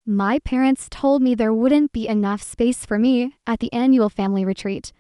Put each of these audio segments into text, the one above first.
My parents told me there wouldn't be enough space for me at the annual family retreat.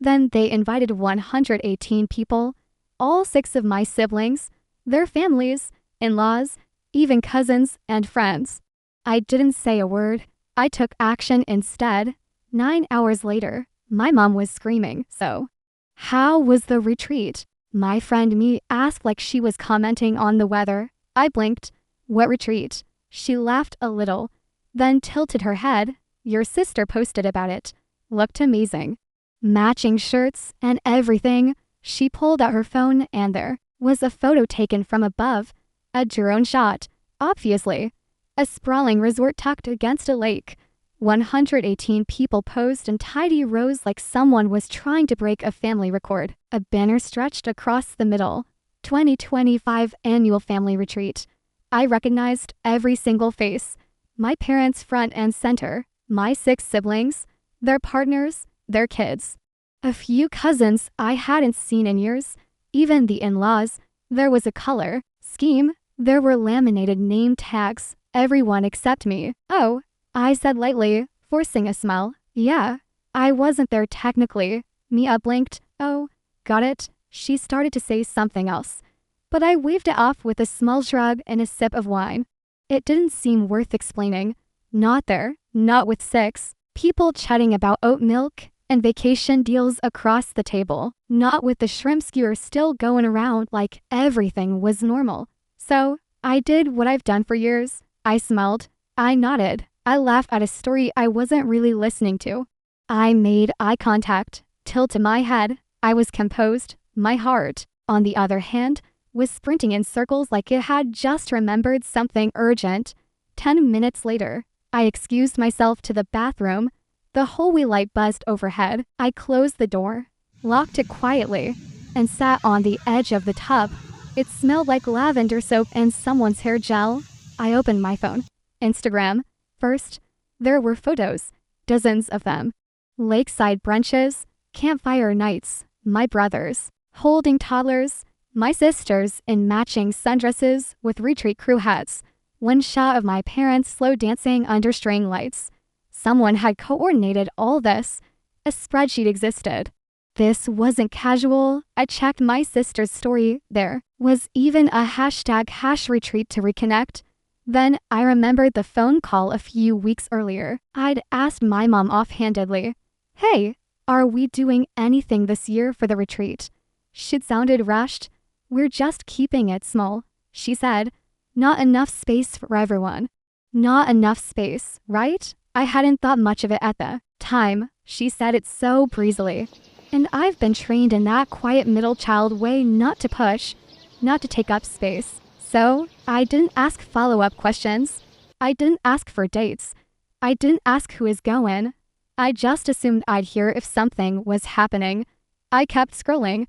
Then they invited 118 people, all 6 of my siblings, their families, in-laws, even cousins and friends. I didn't say a word. I took action instead. 9 hours later, my mom was screaming. So, how was the retreat? My friend me asked like she was commenting on the weather. I blinked. What retreat? She laughed a little, then tilted her head. Your sister posted about it. Looked amazing. Matching shirts and everything. She pulled out her phone and there was a photo taken from above. A drone shot, obviously. A sprawling resort tucked against a lake. 118 people posed in tidy rows like someone was trying to break a family record. A banner stretched across the middle. 2025 Annual Family Retreat. I recognized every single face. My parents front and center. My 6 siblings. Their partners. Their kids. A few cousins I hadn't seen in years. Even the in-laws. There was a color scheme. There were laminated name tags. Everyone except me. Oh, I said lightly, forcing a smile. Yeah, I wasn't there technically. Mia blinked. Oh, got it. She started to say something else, but I waved it off with a small shrug and a sip of wine. It didn't seem worth explaining. Not there, not with 6 people chatting about oat milk and vacation deals across the table. Not with the shrimp skewer still going around like everything was normal. So, I did what I've done for years. I smiled. I nodded. I laughed at a story I wasn't really listening to. I made eye contact, tilted my head. I was composed. My heart, on the other hand, was sprinting in circles like it had just remembered something urgent. 10 minutes later, I excused myself to the bathroom. The hallway light buzzed overhead. I closed the door, locked it quietly, and sat on the edge of the tub. It smelled like lavender soap and someone's hair gel. I opened my phone. Instagram. First, there were photos, dozens of them. Lakeside brunches, campfire nights, my brothers, holding toddlers, my sisters in matching sundresses with retreat crew hats. One shot of my parents slow dancing under string lights. Someone had coordinated all this. A spreadsheet existed. This wasn't casual. I checked my sister's story. There was even a #retreat to reconnect. Then I remembered the phone call a few weeks earlier. I'd asked my mom offhandedly, "Hey, are we doing anything this year for the retreat?" She'd sounded rushed. "We're just keeping it small," she said. "Not enough space for everyone." Not enough space, right? I hadn't thought much of it at the time. She said it so breezily. And I've been trained in that quiet middle child way not to push, not to take up space. So, I didn't ask follow-up questions. I didn't ask for dates. I didn't ask who is going. I just assumed I'd hear if something was happening. I kept scrolling.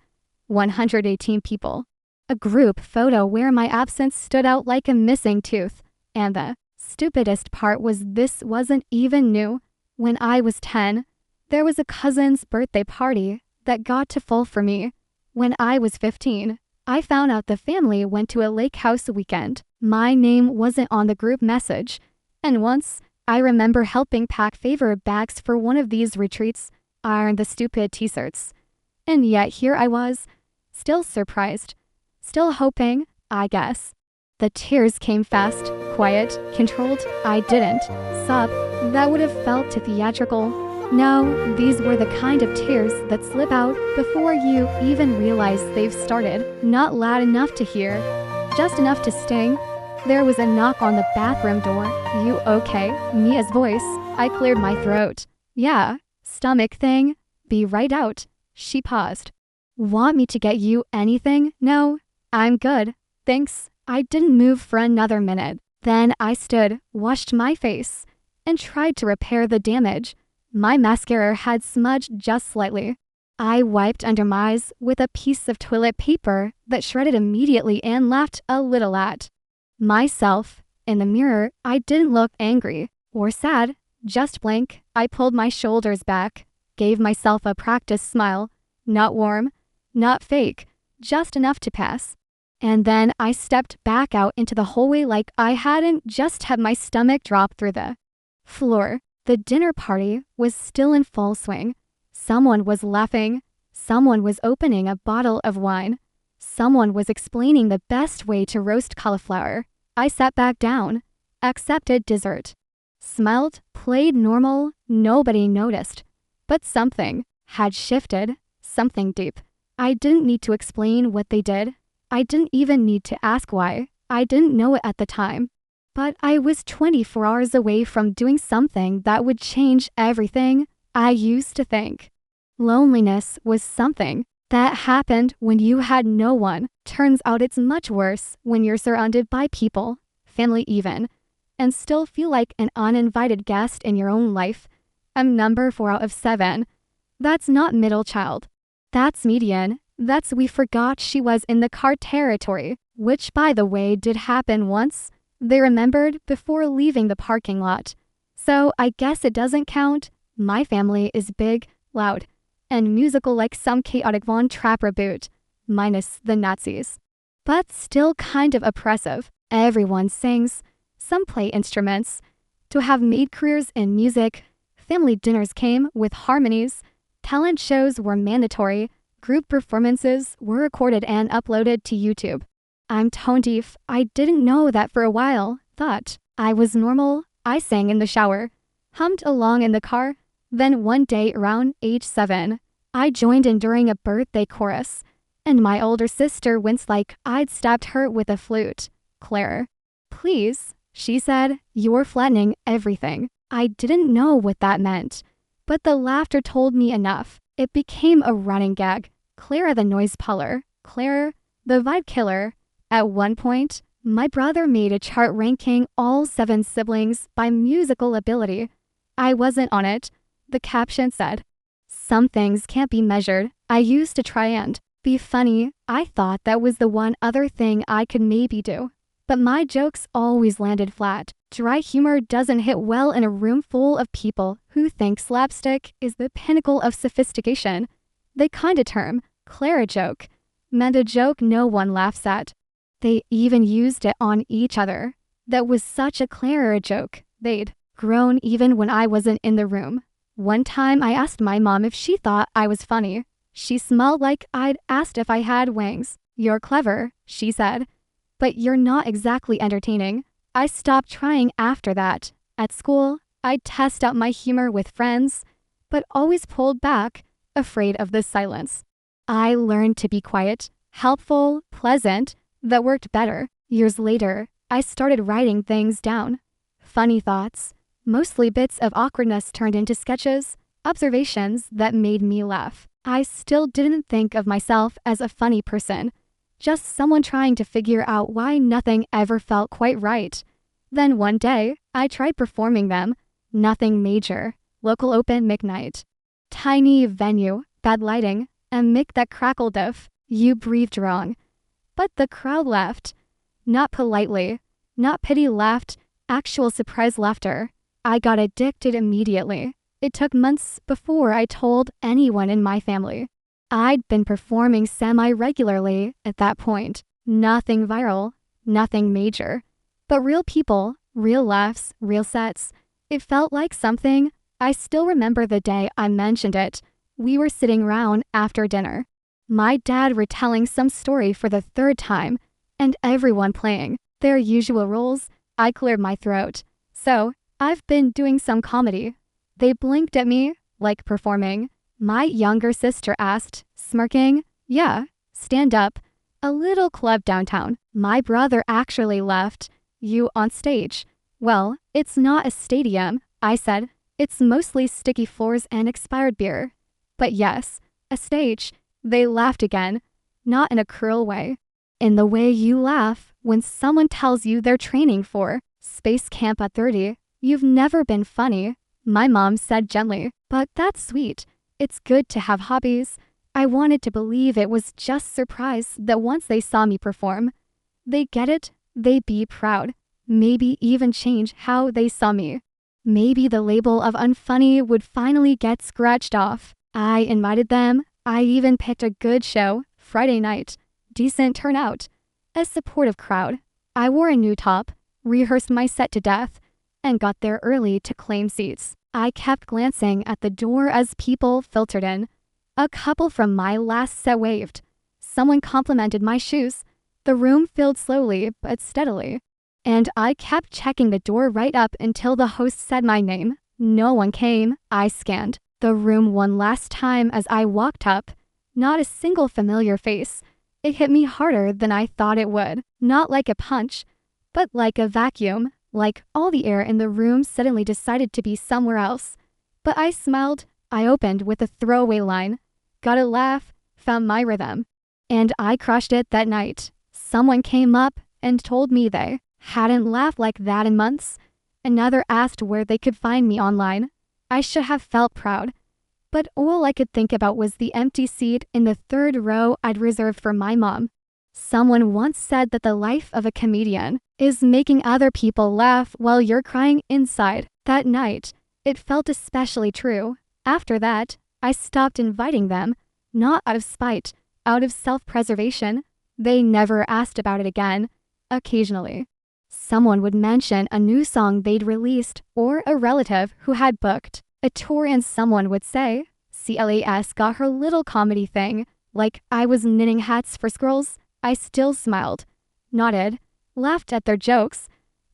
118 people. A group photo where my absence stood out like a missing tooth. And the stupidest part was this wasn't even new. When I was 10, there was a cousin's birthday party that got to fall for me. When I was 15, I found out the family went to a lake house weekend. My name wasn't on the group message. And once, I remember helping pack favorite bags for one of these retreats, iron the stupid t-shirts. And yet here I was, still surprised, still hoping, I guess. The tears came fast, quiet, controlled. I didn't sob. That would have felt too theatrical. No, these were the kind of tears that slip out before you even realize they've started. Not loud enough to hear, just enough to sting. There was a knock on the bathroom door. "You okay?" Mia's voice. I cleared my throat. "Yeah, stomach thing. Be right out." She paused. "Want me to get you anything?" "No, I'm good. Thanks." I didn't move for another minute. Then I stood, washed my face, and tried to repair the damage. My mascara had smudged just slightly. I wiped under my eyes with a piece of toilet paper that shredded immediately and laughed a little at myself. In the mirror, I didn't look angry or sad, just blank. I pulled my shoulders back, gave myself a practiced smile. Not warm, not fake, just enough to pass. And then I stepped back out into the hallway like I hadn't just had my stomach drop through the Floor. The dinner party was still in full swing. Someone was laughing. Someone was opening a bottle of wine. Someone was explaining the best way to roast cauliflower. I sat back down, accepted dessert, smiled, played normal, nobody noticed. But something had shifted, something deep. I didn't need to explain what they did. I didn't even need to ask why. I didn't know it at the time. But I was 24 hours away from doing something that would change everything. I used to think loneliness was something that happened when you had no one. Turns out it's much worse when you're surrounded by people, family even, and still feel like an uninvited guest in your own life. I'm number 4 out of 7. That's not middle child. That's median. That's we forgot she was in the car territory, which by the way did happen once. They remembered before leaving the parking lot. So I guess it doesn't count. My family is big, loud, and musical like some chaotic Von Trapp reboot, minus the Nazis. But still kind of oppressive. Everyone sings, some play instruments. To have made careers in music, family dinners came with harmonies, talent shows were mandatory, group performances were recorded and uploaded to YouTube. I'm tone deaf. I didn't know that for a while. Thought I was normal. I sang in the shower, hummed along in the car. Then one day around age 7, I joined in during a birthday chorus, and my older sister winced like I'd stabbed her with a flute. Claire, please, she said, you're flattening everything. I didn't know what that meant, but the laughter told me enough. It became a running gag. Clara the noise puller, Claire the vibe killer. At one point, my brother made a chart ranking all 7 siblings by musical ability. I wasn't on it. The caption said, "Some things can't be measured." I used to try and be funny. I thought that was the one other thing I could maybe do. But my jokes always landed flat. Dry humor doesn't hit well in a room full of people who think slapstick is the pinnacle of sophistication. They kinda term Clara joke meant a joke no one laughs at. They even used it on each other. That was such a Clara joke. They'd groan even when I wasn't in the room. One time I asked my mom if she thought I was funny. She smiled like I'd asked if I had wings. "You're clever," she said, "but you're not exactly entertaining." I stopped trying after that. At school, I'd test out my humor with friends, but always pulled back, afraid of the silence. I learned to be quiet, helpful, pleasant. That worked better. Years later, I started writing things down. Funny thoughts, mostly bits of awkwardness turned into sketches, observations that made me laugh. I still didn't think of myself as a funny person, just someone trying to figure out why nothing ever felt quite right. Then one day, I tried performing them. Nothing major. Local open mic night. Tiny venue, bad lighting, and mic that crackled if you breathed wrong. But the crowd laughed. Not politely, not pity laughed, actual surprise laughter. I got addicted immediately. It took months before I told anyone in my family. I'd been performing semi-regularly at that point. Nothing viral, nothing major. But real people, real laughs, real sets. It felt like something. I still remember the day I mentioned it. We were sitting around after dinner. My dad retelling some story for the 3rd time, and everyone playing their usual roles. I cleared my throat. "So, I've been doing some comedy." They blinked at me, like performing. My younger sister asked, smirking, "Yeah, stand up. A little club downtown." My brother actually left. "You on stage?" "Well, it's not a stadium," I said. "It's mostly sticky floors and expired beer." "But yes, a stage." They laughed again, not in a cruel way. In the way you laugh when someone tells you they're training for space camp at 30. "You've never been funny," my mom said gently. "But that's sweet. It's good to have hobbies." I wanted to believe it was just surprise that once they saw me perform, they get it, they'd be proud. Maybe even change how they saw me. Maybe the label of unfunny would finally get scratched off. I invited them. I even picked a good show, Friday night. Decent turnout. A supportive crowd. I wore a new top, rehearsed my set to death. and got there early to claim seats. I kept glancing at the door as people filtered in. A couple from my last set waved. Someone complimented my shoes. The room filled slowly but steadily. And I kept checking the door right up until the host said my name. No one came. I scanned the room one last time as I walked up. Not a single familiar face. It hit me harder than I thought it would. Not like a punch, but like a vacuum. Like all the air in the room suddenly decided to be somewhere else. But I smiled. I opened with a throwaway line. Got a laugh. Found my rhythm. And I crushed it that night. Someone came up and told me they hadn't laughed like that in months. Another asked where they could find me online. I should have felt proud. But all I could think about was the empty seat in the third row I'd reserved for my mom. Someone once said that the life of a comedian is making other people laugh while you're crying inside. That night, it felt especially true. After that, I stopped inviting them, not out of spite, out of self-preservation. They never asked about it again. Occasionally, someone would mention a new song they'd released or a relative who had booked a tour, and someone would say, CLAS got her little comedy thing, like I was knitting hats for squirrels. I still smiled, nodded, laughed at their jokes,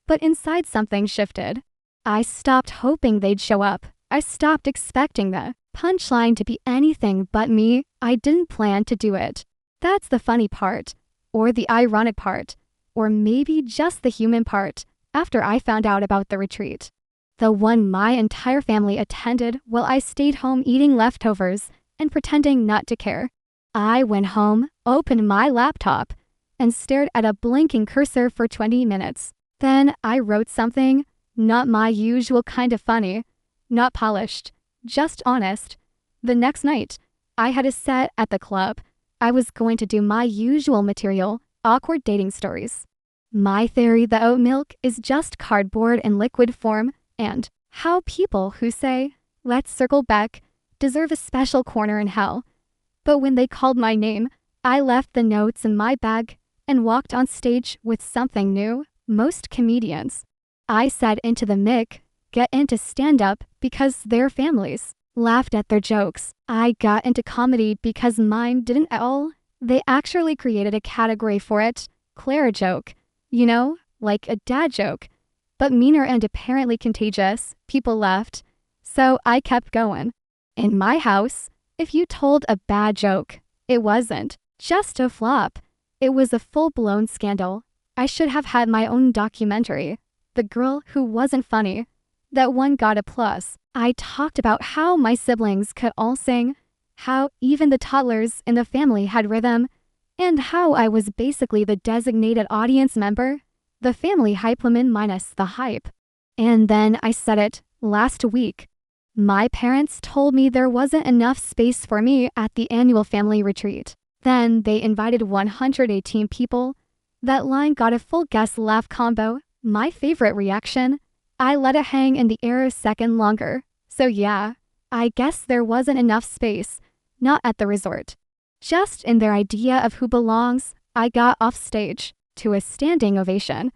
but inside something shifted. I stopped hoping they'd show up. I stopped expecting the punchline to be anything but me. I didn't plan to do it. That's the funny part, or the ironic part, or maybe just the human part. After I found out about the retreat, the one my entire family attended while I stayed home eating leftovers and pretending not to care, I went home, opened my laptop, and stared at a blinking cursor for 20 minutes. Then I wrote something, not my usual kind of funny, not polished, just honest. The next night, I had a set at the club. I was going to do my usual material, awkward dating stories. My theory that oat milk is just cardboard in liquid form, and how people who say, let's circle back, deserve a special corner in hell. But when they called my name, I left the notes in my bag and walked on stage with something new. Most comedians, I said into the mic, get into stand-up because their families laughed at their jokes. I got into comedy because mine didn't at all. They actually created a category for it, Clara joke. You know, like a dad joke, but meaner and apparently contagious. People laughed, so I kept going. In my house, if you told a bad joke, it wasn't just a flop. It was a full-blown scandal. I should have had my own documentary. The girl who wasn't funny. That one got a plus. I talked about how my siblings could all sing, how even the toddlers in the family had rhythm, and how I was basically the designated audience member, the family hype woman minus the hype. And then I said it last week. My parents told me there wasn't enough space for me at the annual family retreat. Then they invited 118 people. That line got a full guest laugh combo. My favorite reaction, I let it hang in the air a second longer. So yeah, I guess there wasn't enough space, not at the resort. Just in their idea of who belongs, I got off stage to a standing ovation.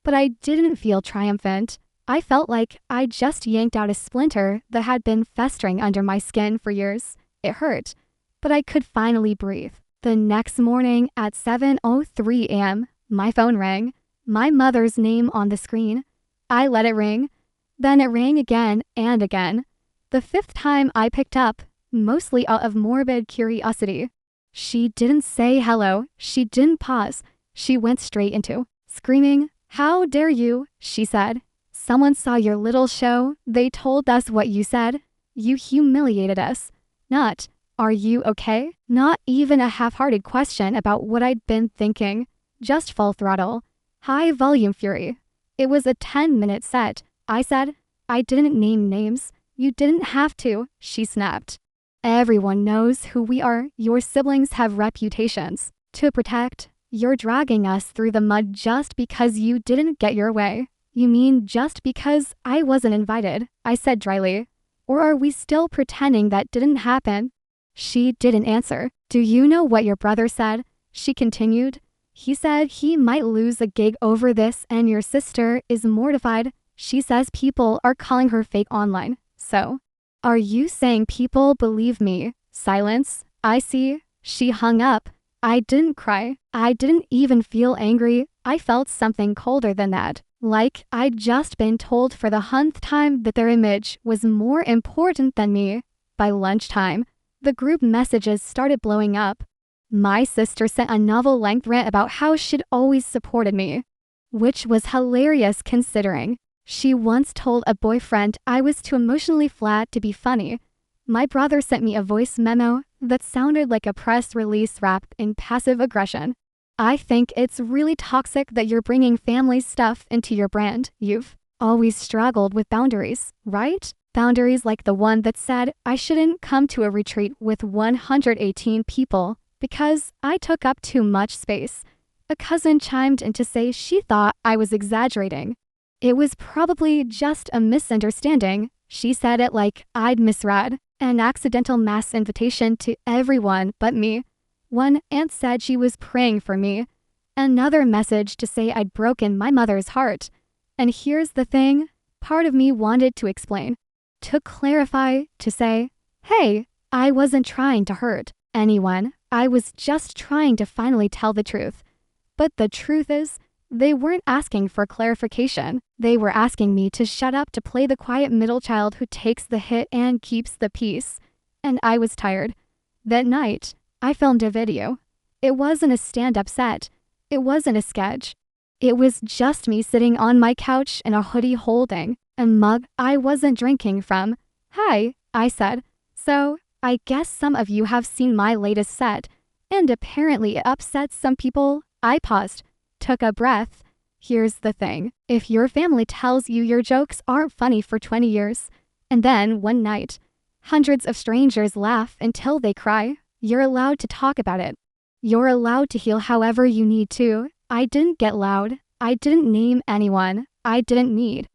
But I didn't feel triumphant. I felt like I just yanked out a splinter that had been festering under my skin for years. It hurt, but I could finally breathe. The next morning at 7:03 a.m., my phone rang. My mother's name on the screen. I let it ring. Then it rang again and again. The fifth time I picked up, mostly out of morbid curiosity. She didn't say hello. She didn't pause. She went straight into screaming. How dare you, she said. Someone saw your little show. They told us what you said. You humiliated us. Not, are you okay? Not even a half-hearted question about what I'd been thinking. Just full throttle. High volume fury. It was a 10-minute set. I said, I didn't name names. You didn't have to, she snapped. Everyone knows who we are. Your siblings have reputations to protect. You're dragging us through the mud just because you didn't get your way. You mean just because I wasn't invited? I said dryly. Or are we still pretending that didn't happen? She didn't answer. Do you know what your brother said? She continued. He said he might lose a gig over this and your sister is mortified. She says people are calling her fake online. So, are you saying people believe me? Silence. I see. She hung up. I didn't cry. I didn't even feel angry. I felt something colder than that. Like I'd just been told for the 100th time that their image was more important than me. By lunchtime, the group messages started blowing up. My sister sent a novel-length rant about how she'd always supported me, which was hilarious considering she once told a boyfriend I was too emotionally flat to be funny. My brother sent me a voice memo that sounded like a press release wrapped in passive aggression. I think it's really toxic that you're bringing family stuff into your brand. You've always struggled with boundaries, right? Boundaries like the one that said I shouldn't come to a retreat with 118 people because I took up too much space. A cousin chimed in to say she thought I was exaggerating. It was probably just a misunderstanding. She said it like I'd misread an accidental mass invitation to everyone but me. One aunt said she was praying for me. Another message to say I'd broken my mother's heart. And here's the thing, part of me wanted to explain, to clarify, to say, hey, I wasn't trying to hurt anyone. I was just trying to finally tell the truth. But the truth is, they weren't asking for clarification. They were asking me to shut up to play the quiet middle child who takes the hit and keeps the peace. And I was tired. That night, I filmed a video. It wasn't a stand-up set. It wasn't a sketch. It was just me sitting on my couch in a hoodie holding a mug I wasn't drinking from. Hi, I said. So, I guess some of you have seen my latest set, and apparently it upsets some people. I paused, took a breath. Here's the thing. If your family tells you your jokes aren't funny for 20 years, and then one night, hundreds of strangers laugh until they cry, you're allowed to talk about it. You're allowed to heal however you need to. I didn't get loud. I didn't name anyone. I didn't need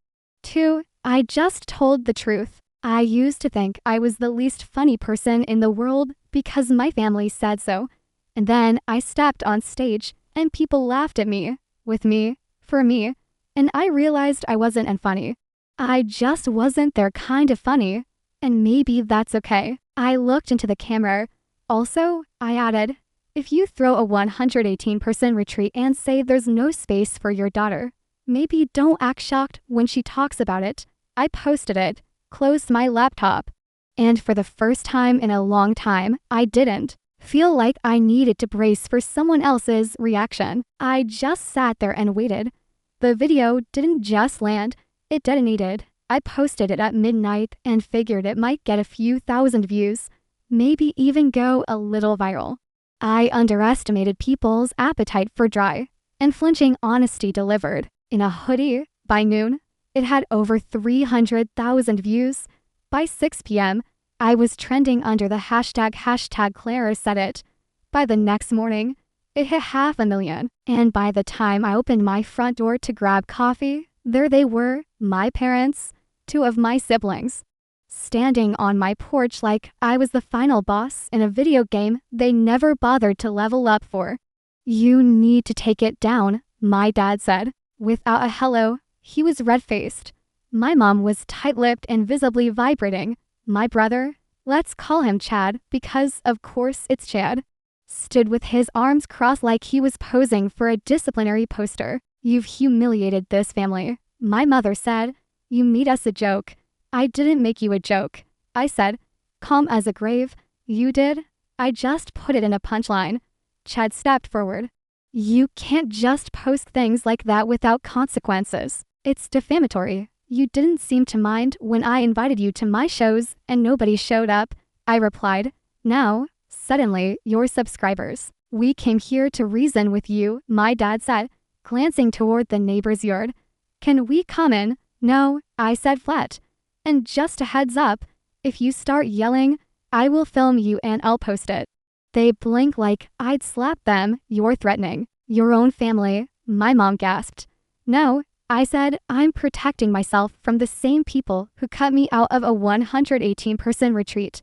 to. I just told the truth. I used to think I was the least funny person in the world because my family said so. And then I stepped on stage and people laughed at me, with me, for me, and I realized I wasn't unfunny. I just wasn't their kind of funny, and maybe that's okay. I looked into the camera. Also, I added, if you throw a 118-person retreat and say there's no space for your daughter, maybe don't act shocked when she talks about it. I posted it, closed my laptop, and for the first time in a long time, I didn't feel like I needed to brace for someone else's reaction. I just sat there and waited. The video didn't just land, it detonated. I posted it at midnight and figured it might get a few thousand views, maybe even go a little viral. I underestimated people's appetite for dry and flinching honesty delivered. In a hoodie, by noon, it had over 300,000 views. By 6 p.m., I was trending under the hashtag Clara said it. By the next morning, it hit 500,000. And by the time I opened my front door to grab coffee, there they were, my parents, 2 of my siblings, standing on my porch like I was the final boss in a video game they never bothered to level up for. You need to take it down, my dad said. Without a hello, he was red-faced. My mom was tight-lipped and visibly vibrating. My brother, let's call him Chad because of course it's Chad, stood with his arms crossed like he was posing for a disciplinary poster. You've humiliated this family. My mother said, you made us a joke. I didn't make you a joke. I said, calm as a grave. You did? I just put it in a punchline. Chad stepped forward. You can't just post things like that without consequences. It's defamatory. You didn't seem to mind when I invited you to my shows and nobody showed up. I replied, now, suddenly, you're subscribers. We came here to reason with you, my dad said, glancing toward the neighbor's yard. Can we come in? No, I said flat. And just a heads up, if you start yelling, I will film you and I'll post it. They blinked like I'd slap them. You're threatening your own family, my mom gasped. No, I said, I'm protecting myself from the same people who cut me out of a 118-person retreat,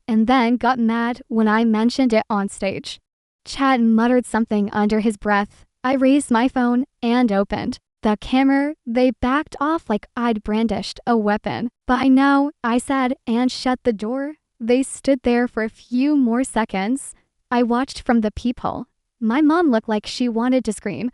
and then got mad when I mentioned it on stage. Chad muttered something under his breath. I raised my phone and opened The camera, they backed off like I'd brandished a weapon. But I know, I said, and shut the door. They stood there for a few more seconds. I watched from the peephole. My mom looked like she wanted to scream.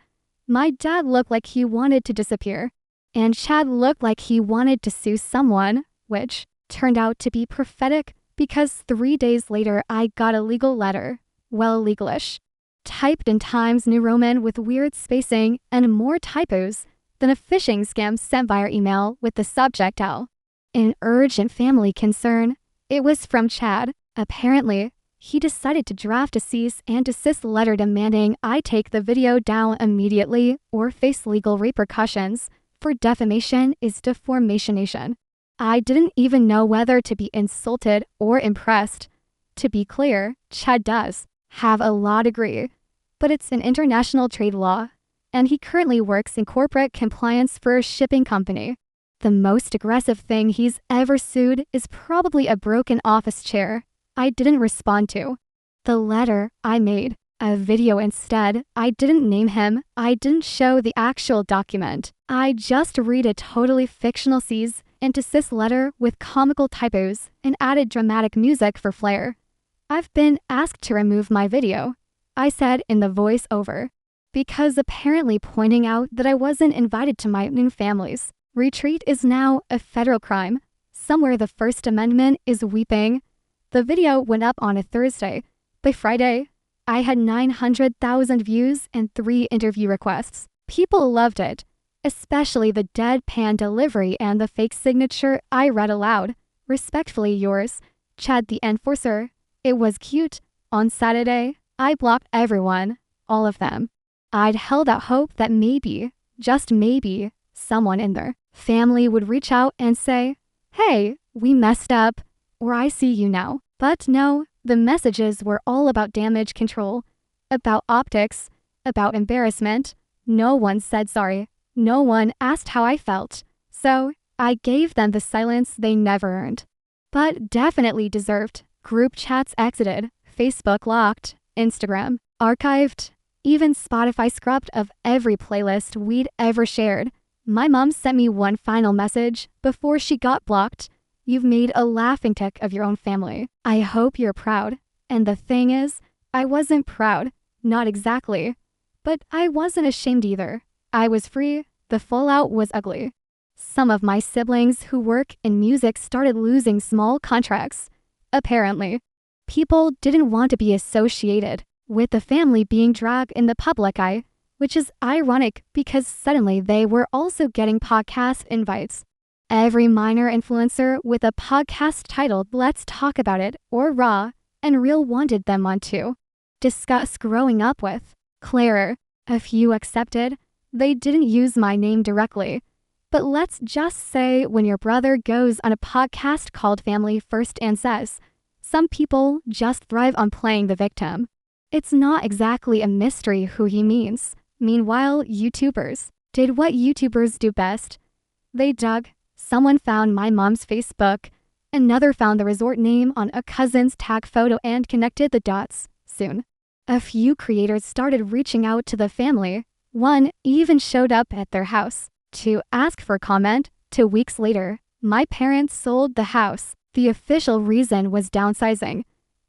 My dad looked like he wanted to disappear. And Chad looked like he wanted to sue someone, which turned out to be prophetic because 3 days later I got a legal letter, well legalish, typed in Times New Roman with weird spacing and more typos than a phishing scam sent via email with the subject L. An urgent family concern. It was from Chad. Apparently, he decided to draft a cease and desist letter demanding I take the video down immediately or face legal repercussions, for defamation is defamation. I didn't even know whether to be insulted or impressed. To be clear, Chad does have a law degree, but it's in international trade law, and he currently works in corporate compliance for a shipping company. The most aggressive thing he's ever sued is probably a broken office chair I didn't respond to. The letter I made a video instead. I didn't name him. I didn't show the actual document. I just read a totally fictional cease and desist letter with comical typos and added dramatic music for flair. I've been asked to remove my video, I said in the voiceover, because apparently pointing out that I wasn't invited to my new family's retreat is now a federal crime. Somewhere the First Amendment is weeping. The video went up on a Thursday. By Friday, I had 900,000 views and 3 interview requests. People loved it, especially the deadpan delivery and the fake signature I read aloud. Respectfully yours, Chad the Enforcer. It was cute. On Saturday, I blocked everyone, all of them. I'd held out hope that maybe, just maybe, someone in their family would reach out and say, hey, we messed up, or I see you now. But no, the messages were all about damage control, about optics, about embarrassment. No one said sorry. No one asked how I felt. So I gave them the silence they never earned, but definitely deserved. Group chats exited, Facebook locked, Instagram archived, even Spotify scrubbed of every playlist we'd ever shared. My mom sent me one final message before she got blocked. You've made a laughingstock of your own family. I hope you're proud. And the thing is, I wasn't proud. Not exactly. But I wasn't ashamed either. I was free. The fallout was ugly. Some of my siblings who work in music started losing small contracts. Apparently, people didn't want to be associated with the family being dragged in the public eye, which is ironic because suddenly they were also getting podcast invites. Every minor influencer with a podcast titled Let's Talk About It or Raw and Real wanted them on to discuss growing up with. Claire, a few accepted. They didn't use my name directly. But let's just say when your brother goes on a podcast called Family First and says, some people just thrive on playing the victim. It's not exactly a mystery who he means. Meanwhile, YouTubers did what YouTubers do best. They dug. Someone found my mom's Facebook. Another found the resort name on a cousin's tag photo and connected the dots. Soon, a few creators started reaching out to the family. One even showed up at their house to ask for comment. 2 weeks later, my parents sold the house. The official reason was downsizing.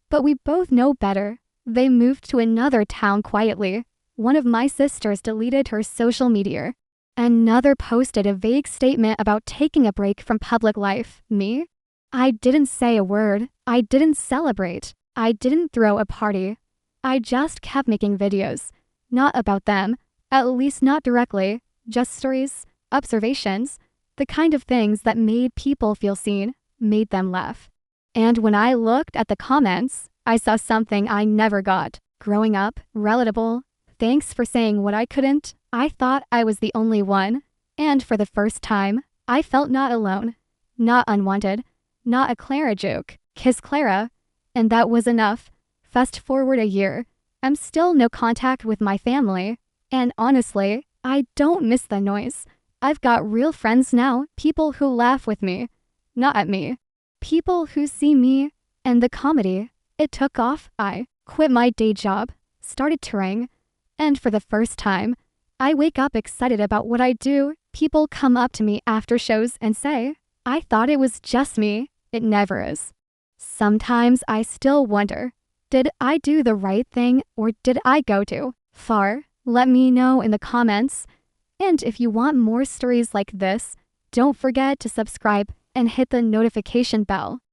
But we both know better. They moved to another town quietly. One of my sisters deleted her social media. Another posted a vague statement about taking a break from public life. Me? I didn't say a word. I didn't celebrate. I didn't throw a party. I just kept making videos. Not about them. At least not directly. Just stories, observations, the kind of things that made people feel seen, made them laugh. And when I looked at the comments, I saw something I never got. Growing up, relatable. Thanks for saying what I couldn't. I thought I was the only one. And for the first time, I felt not alone. Not unwanted. Not a Clara joke. Kiss Clara. And that was enough. Fast forward a year. I'm still no contact with my family. And honestly, I don't miss the noise. I've got real friends now. People who laugh with me. Not at me. People who see me and the comedy. It took off. I quit my day job, started touring, and for the first time, I wake up excited about what I do. People come up to me after shows and say, I thought it was just me. It never is. Sometimes I still wonder, did I do the right thing or did I go too far? Let me know in the comments. And if you want more stories like this, don't forget to subscribe and hit the notification bell.